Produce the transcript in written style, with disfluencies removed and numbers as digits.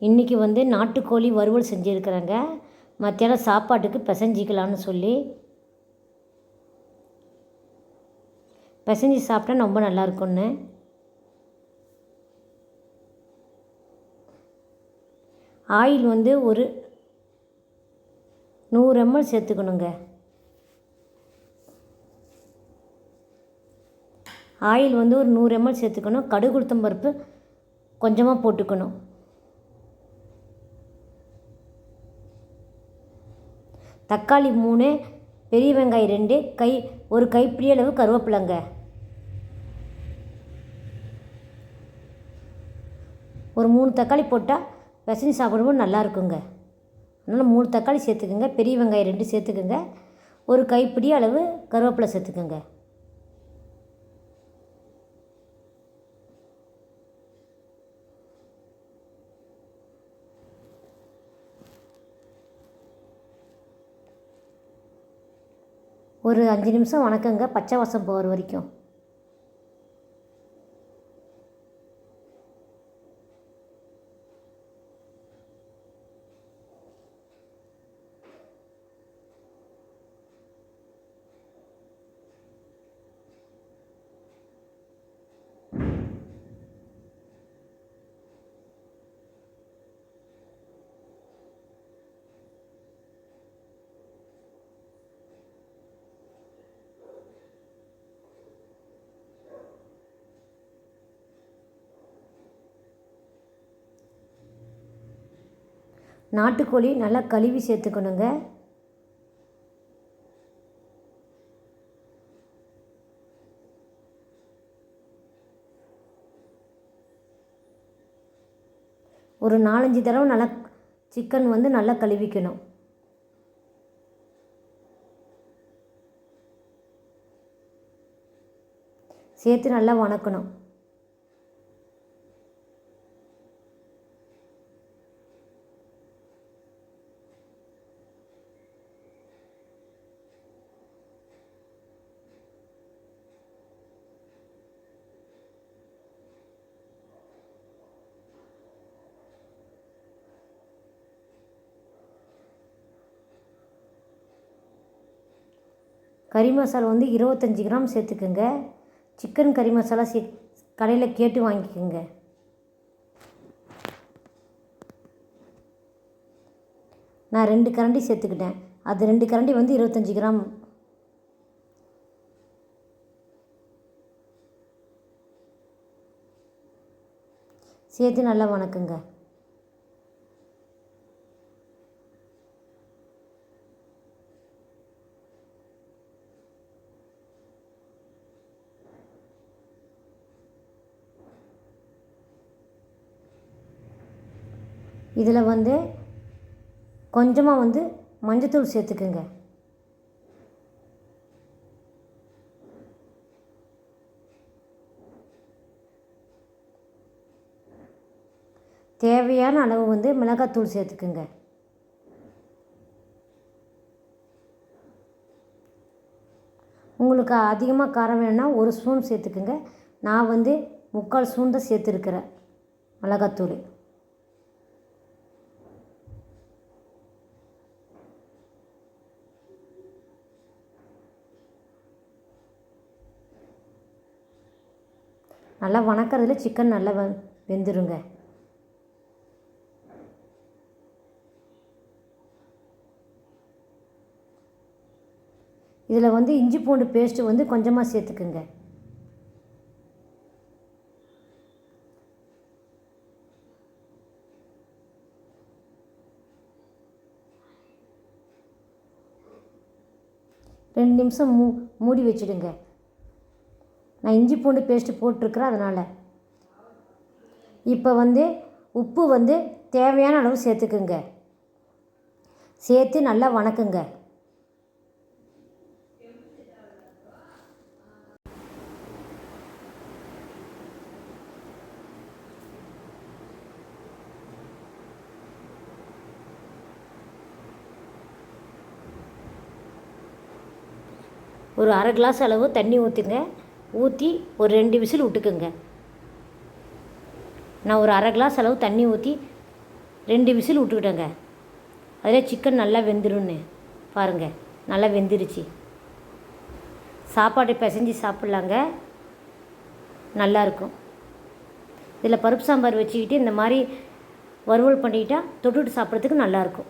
இன்றைக்கி வந்து நாட்டுக்கோழி வறுவல் செஞ்சுருக்கிறேங்க. மத்தியானம் சாப்பாட்டுக்கு பிசைஞ்சிக்கலான்னு சொல்லி பிசைஞ்சி சாப்பிட்டா ரொம்ப நல்லாயிருக்குன்னு. ஆயில் வந்து ஒரு 100 ml சேர்த்துக்கணுங்க. ஆயில் வந்து ஒரு 100 ml சேர்த்துக்கணும். கடுகு உளுத்தம் பருப்பு கொஞ்சமாக போட்டுக்கணும். தக்காளி 3, பெரிய வெங்காயம் 2, ஒரு கைப்பிடி அளவு கருவேப்பிலைங்க. ஒரு 3 தக்காளி போட்டால் பிசைஞ்சு சாப்பிடும்போது நல்லா இருக்குங்க. அதனால் 3 தக்காளி சேர்த்துக்குங்க. பெரிய வெங்காயம் 2 சேர்த்துக்குங்க. ஒரு கைப்பிடி அளவு கருவேப்பிலை சேர்த்துக்குங்க. ஒரு 5 நிமிஷம் வணக்கங்க, பச்சை வாசம் போகிற வரைக்கும். நாட்டுக்கோழி நல்லா கழுவி சேர்த்துக்கணுங்க. ஒரு 4-5 தடவை நல்லா சிக்கன் வந்து நல்லா கழுவிக்கணும். சேர்த்து நல்லா வணக்கணும். கறி மசாலா வந்து 25 கிராம் சேர்த்துக்குங்க. சிக்கன் கறி மசாலா கடையில் கேட்டு வாங்கிக்கோங்க. நான் 2 கரண்டி சேர்த்துக்கிட்டேன். அது 2 கரண்டி வந்து 25 கிராம். சேர்த்து நல்லா வணக்குங்க. இதில் வந்து கொஞ்சமாக வந்து மஞ்சத்தூள் சேர்த்துக்குங்க. தேவையான அளவு வந்து மிளகாத்தூள் சேர்த்துக்குங்க. உங்களுக்கு அதிகமாக காரம் வேணும்னா 1 ஸ்பூன் சேர்த்துக்குங்க. நான் வந்து 3/4 ஸ்பூன் தான் சேர்த்துருக்கிறேன் மிளகாத்தூள். நல்லா வணக்கிறதுல சிக்கன் நல்லா வெந்துருங்க. இதில் வந்து இஞ்சி பூண்டு பேஸ்ட்டு வந்து கொஞ்சமாக சேர்த்துக்குங்க. ரெண்டு நிமிஷம் மூடி வச்சுடுங்க. நான் இஞ்சி பூண்டு பேஸ்ட்டு போட்டிருக்கிறேன் அதனால். இப்போ வந்து உப்பு வந்து தேவையான அளவு சேர்த்துக்குங்க. சேர்த்து நல்லா வணக்குங்க. ஒரு 1/2 கிளாஸ் அளவு தண்ணி ஊற்றுங்க. ஊற்றி ஒரு 2 விசில் விட்டுக்குங்க. நான் ஒரு 1/2 கிளாஸ் அளவு தண்ணி ஊற்றி 2 விசில் விட்டுக்கிட்டேங்க. அதில் சிக்கன் நல்லா வெந்துருன்னு பாருங்கள், நல்லா வெந்துருச்சு. சாப்பாட்டை பிசைஞ்சு சாப்பிட்லாங்க, நல்லாயிருக்கும். இதில் பருப்பு சாம்பார் வச்சுக்கிட்டு இந்த மாதிரி வறுவல் பண்ணிக்கிட்டால் தொட்டுட்டு சாப்பிட்றதுக்கு நல்லாயிருக்கும்.